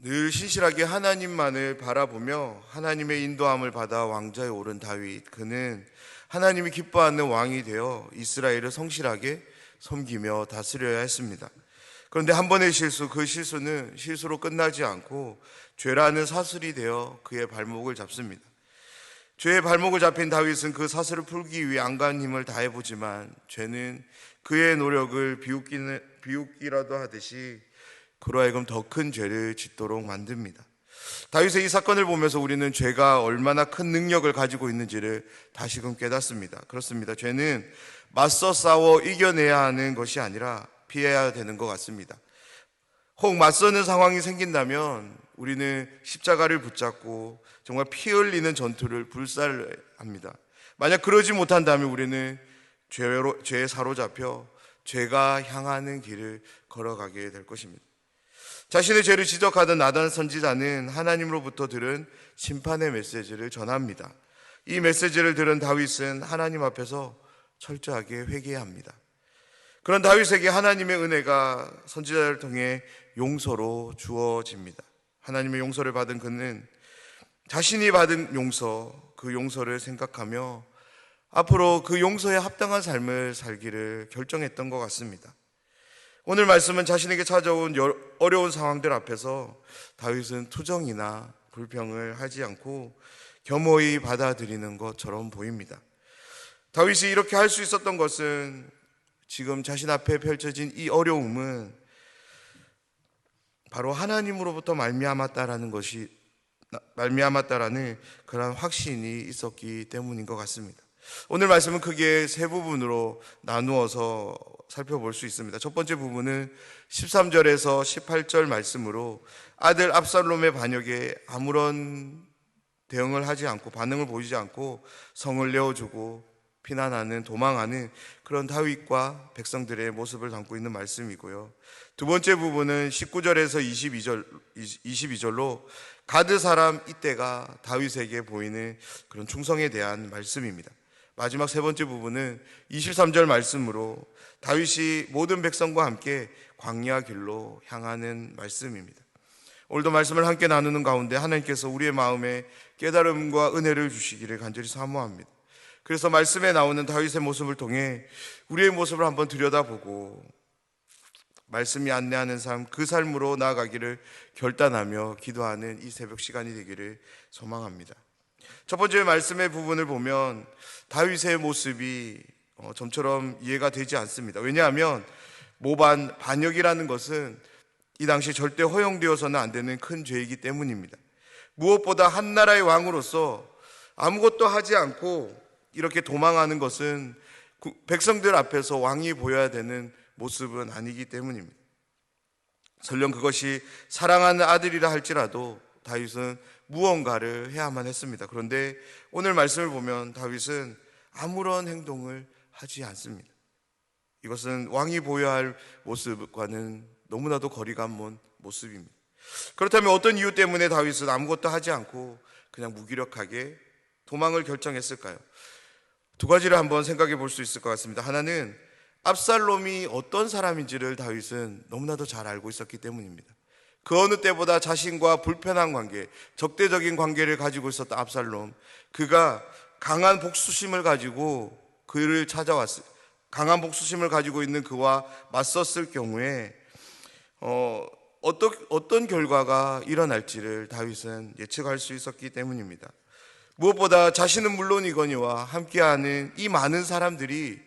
늘 신실하게 하나님만을 바라보며 하나님의 인도함을 받아 왕좌에 오른 다윗, 그는 하나님이 기뻐하는 왕이 되어 이스라엘을 성실하게 섬기며 다스려야 했습니다. 그런데 한 번의 실수, 그 실수는 실수로 끝나지 않고 죄라는 사슬이 되어 그의 발목을 잡습니다. 죄의 발목을 잡힌 다윗은 그 사슬을 풀기 위해 안간 힘을 다해보지만 죄는 그의 노력을 비웃기라도 하듯이 그로 하여금 더 큰 죄를 짓도록 만듭니다. 다윗의 이 사건을 보면서 우리는 죄가 얼마나 큰 능력을 가지고 있는지를 다시금 깨닫습니다. 그렇습니다. 죄는 맞서 싸워 이겨내야 하는 것이 아니라 피해야 되는 것 같습니다. 혹 맞서는 상황이 생긴다면 우리는 십자가를 붙잡고 정말 피 흘리는 전투를 불살합니다. 만약 그러지 못한다면 우리는 죄에 사로잡혀 죄가 향하는 길을 걸어가게 될 것입니다. 자신의 죄를 지적하던 나단 선지자는 하나님으로부터 들은 심판의 메시지를 전합니다. 이 메시지를 들은 다윗은 하나님 앞에서 철저하게 회개해야 합니다. 그런 다윗에게 하나님의 은혜가 선지자를 통해 용서로 주어집니다. 하나님의 용서를 받은 그는 자신이 받은 용서, 그 용서를 생각하며 앞으로 그 용서에 합당한 삶을 살기를 결정했던 것 같습니다. 오늘 말씀은 자신에게 찾아온 어려운 상황들 앞에서 다윗은 투정이나 불평을 하지 않고 겸허히 받아들이는 것처럼 보입니다. 다윗이 이렇게 할 수 있었던 것은 지금 자신 앞에 펼쳐진 이 어려움은 바로 하나님으로부터 말미암았다라는 그런 확신이 있었기 때문인 것 같습니다. 오늘 말씀은 크게 세 부분으로 나누어서 살펴볼 수 있습니다. 첫 번째 부분은 13절에서 18절 말씀으로 아들 압살롬의 반역에 아무런 대응을 하지 않고 반응을 보이지 않고 성을 내어주고 피난하는, 도망하는 그런 다윗과 백성들의 모습을 담고 있는 말씀이고요. 두 번째 부분은 19절에서 22절로 가드 사람 이때가 다윗에게 보이는 그런 충성에 대한 말씀입니다. 마지막 세 번째 부분은 23절 말씀으로 다윗이 모든 백성과 함께 광야 길로 향하는 말씀입니다. 오늘도 말씀을 함께 나누는 가운데 하나님께서 우리의 마음에 깨달음과 은혜를 주시기를 간절히 사모합니다. 그래서 말씀에 나오는 다윗의 모습을 통해 우리의 모습을 한번 들여다보고 말씀이 안내하는 삶, 그 삶으로 나아가기를 결단하며 기도하는 이 새벽 시간이 되기를 소망합니다. 첫 번째 말씀의 부분을 보면 다윗의 모습이 좀처럼 이해가 되지 않습니다. 왜냐하면 모반, 반역이라는 것은 이 당시 절대 허용되어서는 안 되는 큰 죄이기 때문입니다. 무엇보다 한 나라의 왕으로서 아무것도 하지 않고 이렇게 도망하는 것은 백성들 앞에서 왕이 보여야 되는 모습은 아니기 때문입니다. 설령 그것이 사랑하는 아들이라 할지라도 다윗은 무언가를 해야만 했습니다. 그런데 오늘 말씀을 보면 다윗은 아무런 행동을 하지 않습니다. 이것은 왕이 보여야 할 모습과는 너무나도 거리가 먼 모습입니다. 그렇다면 어떤 이유 때문에 다윗은 아무것도 하지 않고 그냥 무기력하게 도망을 결정했을까요? 두 가지를 한번 생각해 볼 수 있을 것 같습니다. 하나는 압살롬이 어떤 사람인지를 다윗은 너무나도 잘 알고 있었기 때문입니다. 그 어느 때보다 자신과 불편한 관계, 적대적인 관계를 가지고 있었던 압살롬, 그가 강한 복수심을 가지고 그를 찾아왔을, 강한 복수심을 가지고 있는 그와 맞섰을 경우에 어떤 결과가 일어날지를 다윗은 예측할 수 있었기 때문입니다. 무엇보다 자신은 물론이거니와 함께하는 이 많은 사람들이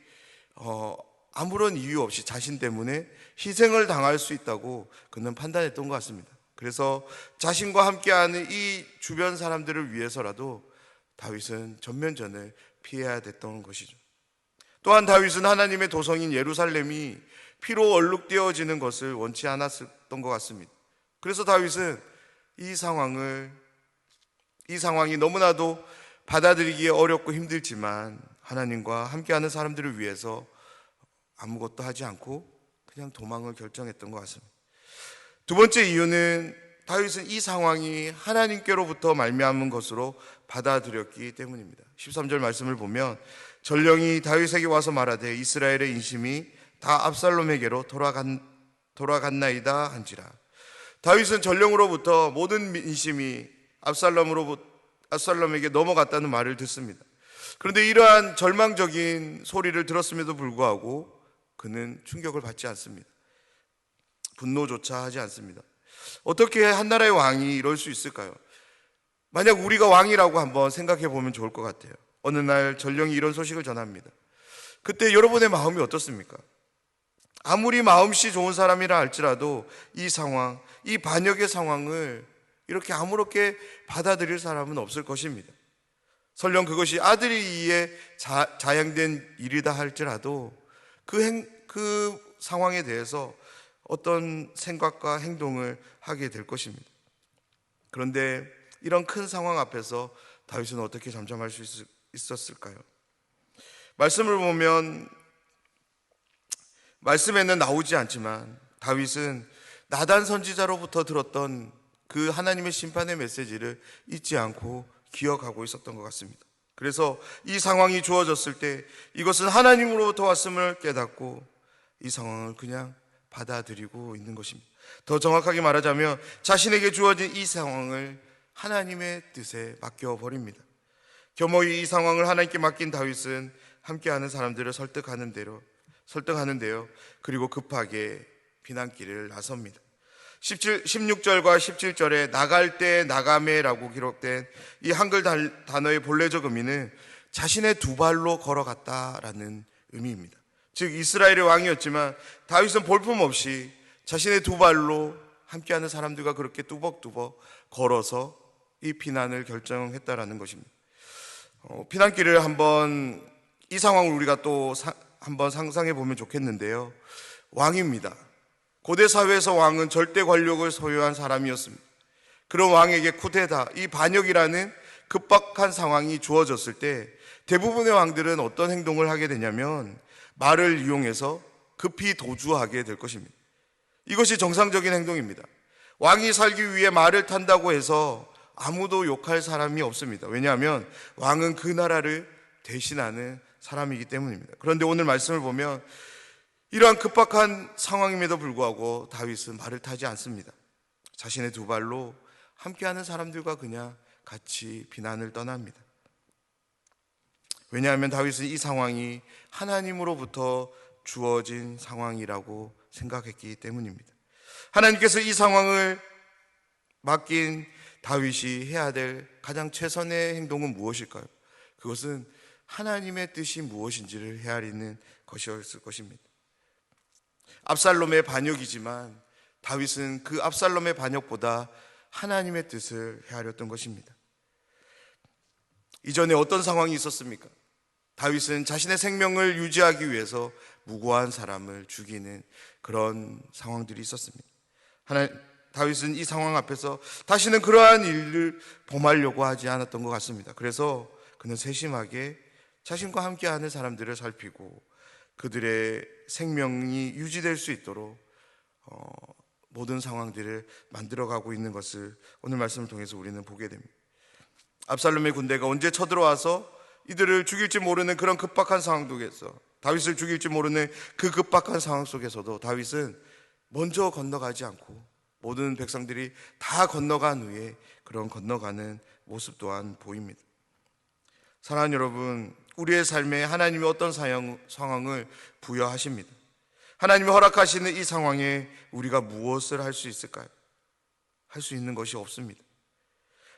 아무런 이유 없이 자신 때문에 희생을 당할 수 있다고 그는 판단했던 것 같습니다. 그래서 자신과 함께하는 이 주변 사람들을 위해서라도 다윗은 전면전을 피해야 됐던 것이죠. 또한 다윗은 하나님의 도성인 예루살렘이 피로 얼룩되어지는 것을 원치 않았던 것 같습니다. 그래서 다윗은 이 상황이 너무나도 받아들이기에 어렵고 힘들지만 하나님과 함께하는 사람들을 위해서 아무것도 하지 않고 그냥 도망을 결정했던 것 같습니다. 두 번째 이유는 다윗은 이 상황이 하나님께로부터 말미암은 것으로 받아들였기 때문입니다. 13절 말씀을 보면 전령이 다윗에게 와서 말하되 이스라엘의 인심이 다 압살롬에게로 돌아갔나이다 한지라. 다윗은 전령으로부터 모든 민심이 압살롬에게 넘어갔다는 말을 듣습니다. 그런데 이러한 절망적인 소리를 들었음에도 불구하고 그는 충격을 받지 않습니다. 분노조차 하지 않습니다. 어떻게 한 나라의 왕이 이럴 수 있을까요? 만약 우리가 왕이라고 한번 생각해 보면 좋을 것 같아요. 어느 날 전령이 이런 소식을 전합니다. 그때 여러분의 마음이 어떻습니까? 아무리 마음씨 좋은 사람이라 할지라도 이 상황, 이 반역의 상황을 이렇게 아무렇게 받아들일 사람은 없을 것입니다. 설령 그것이 아들이 의해 자양된 일이다 할지라도 그 상황에 대해서 어떤 생각과 행동을 하게 될 것입니다. 그런데 이런 큰 상황 앞에서 다윗은 어떻게 잠잠할 수 있었을까요? 말씀을 보면 말씀에는 나오지 않지만 다윗은 나단 선지자로부터 들었던 그 하나님의 심판의 메시지를 잊지 않고 기억하고 있었던 것 같습니다. 그래서 이 상황이 주어졌을 때 이것은 하나님으로부터 왔음을 깨닫고 이 상황을 그냥 받아들이고 있는 것입니다. 더 정확하게 말하자면 자신에게 주어진 이 상황을 하나님의 뜻에 맡겨버립니다. 겸허히 이 상황을 하나님께 맡긴 다윗은 함께하는 사람들을 설득하는데요. 그리고 급하게 비난길을 나섭니다. 16절과 17절에 나갈 때 나가매라고 기록된 이 한글 단어의 본래적 의미는 자신의 두 발로 걸어갔다라는 의미입니다. 즉 이스라엘의 왕이었지만 다윗은 볼품없이 자신의 두 발로 함께하는 사람들과 그렇게 뚜벅뚜벅 걸어서 이 피난을 결정했다라는 것입니다. 피난길을 이 상황을 우리가 또 한번 상상해 보면 좋겠는데요. 왕입니다. 고대 사회에서 왕은 절대 권력을 소유한 사람이었습니다. 그런 왕에게 쿠데타, 이 반역이라는 급박한 상황이 주어졌을 때 대부분의 왕들은 어떤 행동을 하게 되냐면 말을 이용해서 급히 도주하게 될 것입니다. 이것이 정상적인 행동입니다. 왕이 살기 위해 말을 탄다고 해서 아무도 욕할 사람이 없습니다. 왜냐하면 왕은 그 나라를 대신하는 사람이기 때문입니다. 그런데 오늘 말씀을 보면 이러한 급박한 상황임에도 불구하고 다윗은 말을 타지 않습니다. 자신의 두 발로 함께하는 사람들과 그냥 같이 비난을 떠납니다. 왜냐하면 다윗은 이 상황이 하나님으로부터 주어진 상황이라고 생각했기 때문입니다. 하나님께서 이 상황을 맡긴 다윗이 해야 될 가장 최선의 행동은 무엇일까요? 그것은 하나님의 뜻이 무엇인지를 헤아리는 것이었을 것입니다. 압살롬의 반역이지만 다윗은 그 압살롬의 반역보다 하나님의 뜻을 헤아렸던 것입니다. 이전에 어떤 상황이 있었습니까? 다윗은 자신의 생명을 유지하기 위해서 무고한 사람을 죽이는 그런 상황들이 있었습니다. 다윗은 이 상황 앞에서 다시는 그러한 일을 범하려고 하지 않았던 것 같습니다. 그래서 그는 세심하게 자신과 함께하는 사람들을 살피고 그들의 생명이 유지될 수 있도록 모든 상황들을 만들어가고 있는 것을 오늘 말씀을 통해서 우리는 보게 됩니다. 압살롬의 군대가 언제 쳐들어와서 이들을 죽일지 모르는 그런 급박한 상황 속에서 다윗을 죽일지 모르는 그 급박한 상황 속에서도 다윗은 먼저 건너가지 않고 모든 백성들이 다 건너간 후에 그런 건너가는 모습 또한 보입니다. 사랑하는 여러분, 우리의 삶에 하나님이 어떤 상황을 부여하십니다. 하나님이 허락하시는 이 상황에 우리가 무엇을 할 수 있을까요? 할 수 있는 것이 없습니다.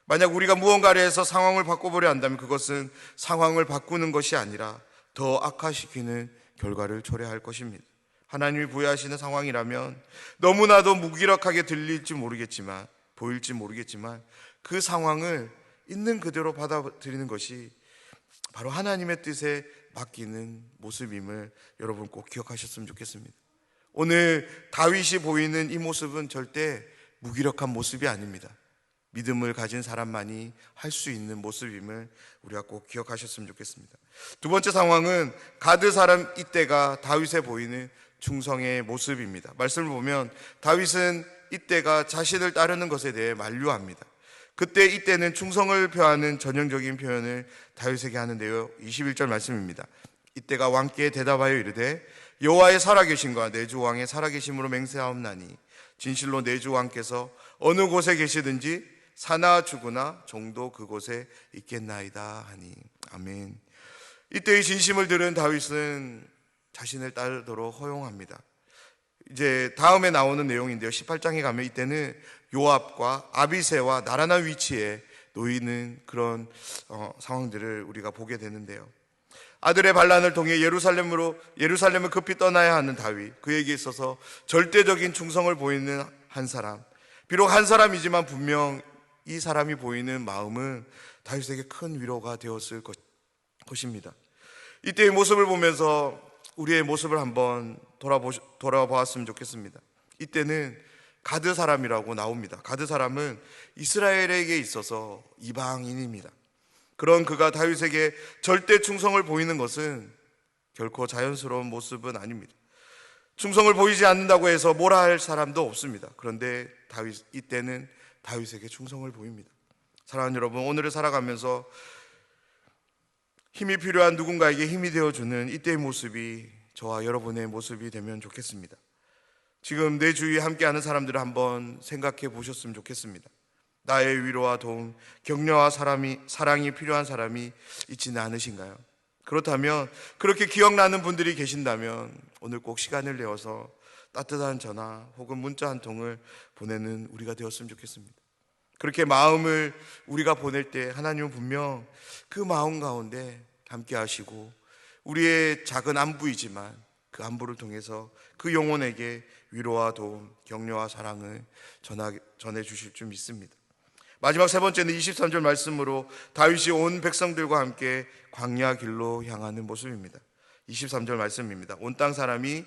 만약 우리가 무언가를 해서 상황을 바꿔보려 한다면 그것은 상황을 바꾸는 것이 아니라 더 악화시키는 결과를 초래할 것입니다. 하나님이 부여하시는 상황이라면 너무나도 무기력하게 들릴지 모르겠지만 보일지 모르겠지만 그 상황을 있는 그대로 받아들이는 것이 바로 하나님의 뜻에 맡기는 모습임을 여러분 꼭 기억하셨으면 좋겠습니다. 오늘 다윗이 보이는 이 모습은 절대 무기력한 모습이 아닙니다. 믿음을 가진 사람만이 할 수 있는 모습임을 우리가 꼭 기억하셨으면 좋겠습니다. 두 번째 상황은 가드 사람 이때가 다윗에 보이는 충성의 모습입니다. 말씀을 보면 다윗은 이때가 자신을 따르는 것에 대해 만류합니다. 그때 이때는 충성을 표하는 전형적인 표현을 다윗에게 하는데요. 21절 말씀입니다. 이때가 왕께 대답하여 이르되 여호와의 살아계심과 내 주 왕의 살아계심으로 맹세하옵나니 진실로 내 주 왕께서 어느 곳에 계시든지 사나 죽으나 종도 그곳에 있겠나이다 하니. 아멘. 이때의 진심을 들은 다윗은 자신을 따르도록 허용합니다. 이제 다음에 나오는 내용인데요, 18장에 가면 이때는 요압과 아비새와 나란한 위치에 놓이는 그런 상황들을 우리가 보게 되는데요, 아들의 반란을 통해 예루살렘을 급히 떠나야 하는 다윗, 그에게 있어서 절대적인 충성을 보이는 한 사람, 비록 한 사람이지만 분명 이 사람이 보이는 마음은 다윗에게 큰 위로가 되었을 것입니다. 이때의 모습을 보면서 우리의 모습을 한번 돌아보았으면 좋겠습니다. 이때는 가드 사람이라고 나옵니다. 가드 사람은 이스라엘에게 있어서 이방인입니다. 그런 그가 다윗에게 절대 충성을 보이는 것은 결코 자연스러운 모습은 아닙니다. 충성을 보이지 않는다고 해서 뭐라 할 사람도 없습니다. 그런데 이때는 다윗에게 충성을 보입니다. 사랑하는 여러분, 오늘을 살아가면서 힘이 필요한 누군가에게 힘이 되어주는 이때의 모습이 저와 여러분의 모습이 되면 좋겠습니다. 지금 내 주위에 함께하는 사람들을 한번 생각해 보셨으면 좋겠습니다. 나의 위로와 도움, 격려와 사랑이 필요한 사람이 있지는 않으신가요? 그렇다면, 그렇게 기억나는 분들이 계신다면 오늘 꼭 시간을 내어서 따뜻한 전화 혹은 문자 한 통을 보내는 우리가 되었으면 좋겠습니다. 그렇게 마음을 우리가 보낼 때 하나님은 분명 그 마음 가운데 함께 하시고 우리의 작은 안부이지만 그 안부를 통해서 그 영혼에게 위로와 도움, 격려와 사랑을 전해 주실 줄 믿습니다. 마지막 세 번째는 23절 말씀으로 다윗이 온 백성들과 함께 광야 길로 향하는 모습입니다. 23절 말씀입니다. 온 땅 사람이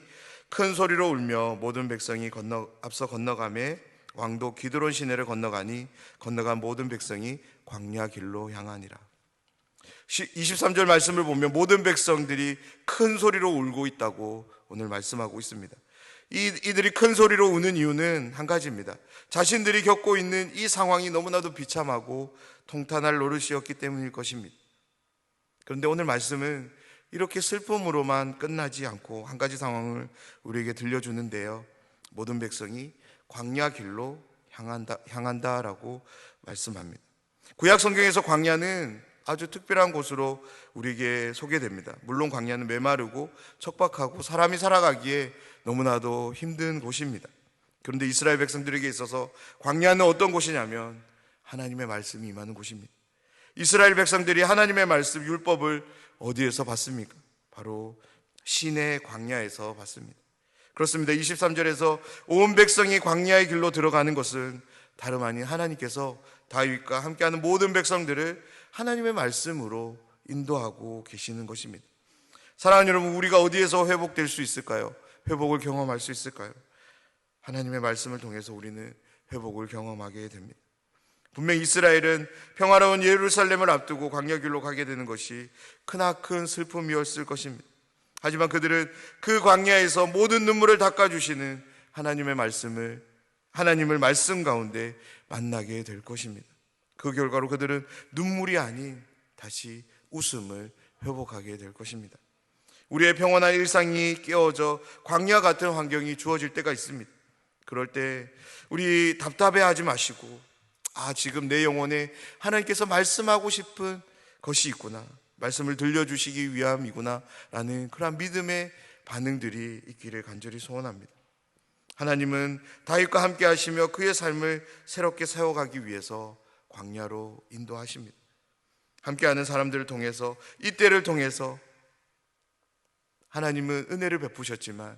큰 소리로 울며 모든 백성이 앞서 건너가매 왕도 기드론 시내를 건너간 모든 백성이 광야 길로 향하니라. 23절 말씀을 보면 모든 백성들이 큰 소리로 울고 있다고 오늘 말씀하고 있습니다. 이들이 큰 소리로 우는 이유는 한 가지입니다. 자신들이 겪고 있는 이 상황이 너무나도 비참하고 통탄할 노릇이었기 때문일 것입니다. 그런데 오늘 말씀은 이렇게 슬픔으로만 끝나지 않고 한 가지 상황을 우리에게 들려주는데요, 모든 백성이 광야 길로 향한다라고 말씀합니다. 구약 성경에서 광야는 아주 특별한 곳으로 우리에게 소개됩니다. 물론 광야는 메마르고 척박하고 사람이 살아가기에 너무나도 힘든 곳입니다. 그런데 이스라엘 백성들에게 있어서 광야는 어떤 곳이냐면 하나님의 말씀이 임하는 곳입니다. 이스라엘 백성들이 하나님의 말씀, 율법을 어디에서 받습니까? 바로 시내 광야에서 받습니다. 그렇습니다. 23절에서 온 백성이 광야의 길로 들어가는 것은 다름 아닌 하나님께서 다윗과 함께하는 모든 백성들을 하나님의 말씀으로 인도하고 계시는 것입니다. 사랑하는 여러분, 우리가 어디에서 회복될 수 있을까요? 회복을 경험할 수 있을까요? 하나님의 말씀을 통해서 우리는 회복을 경험하게 됩니다. 분명 이스라엘은 평화로운 예루살렘을 앞두고 광야길로 가게 되는 것이 크나큰 슬픔이었을 것입니다. 하지만 그들은 그 광야에서 모든 눈물을 닦아주시는 하나님을 말씀 가운데 만나게 될 것입니다. 그 결과로 그들은 눈물이 아닌 다시 웃음을 회복하게 될 것입니다. 우리의 평온한 일상이 깨어져 광야 같은 환경이 주어질 때가 있습니다. 그럴 때 우리 답답해하지 마시고, 지금 내 영혼에 하나님께서 말씀하고 싶은 것이 있구나, 말씀을 들려주시기 위함이구나 라는 그런 믿음의 반응들이 있기를 간절히 소원합니다. 하나님은 다윗과 함께 하시며 그의 삶을 새롭게 세워가기 위해서 광야로 인도하십니다. 함께하는 사람들을 통해서, 이때를 통해서 하나님은 은혜를 베푸셨지만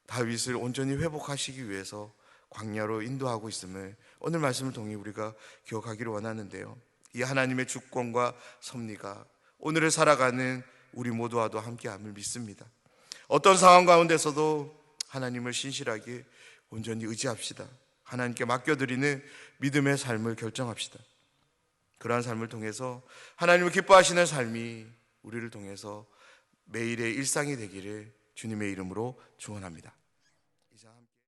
다윗을 온전히 회복하시기 위해서 광야로 인도하고 있음을 오늘 말씀을 통해 우리가 기억하기를 원하는데요, 이 하나님의 주권과 섭리가 오늘을 살아가는 우리 모두와도 함께함을 믿습니다. 어떤 상황 가운데서도 하나님을 신실하게 온전히 의지합시다. 하나님께 맡겨드리는 믿음의 삶을 결정합시다. 그러한 삶을 통해서 하나님을 기뻐하시는 삶이 우리를 통해서 매일의 일상이 되기를 주님의 이름으로 축원합니다.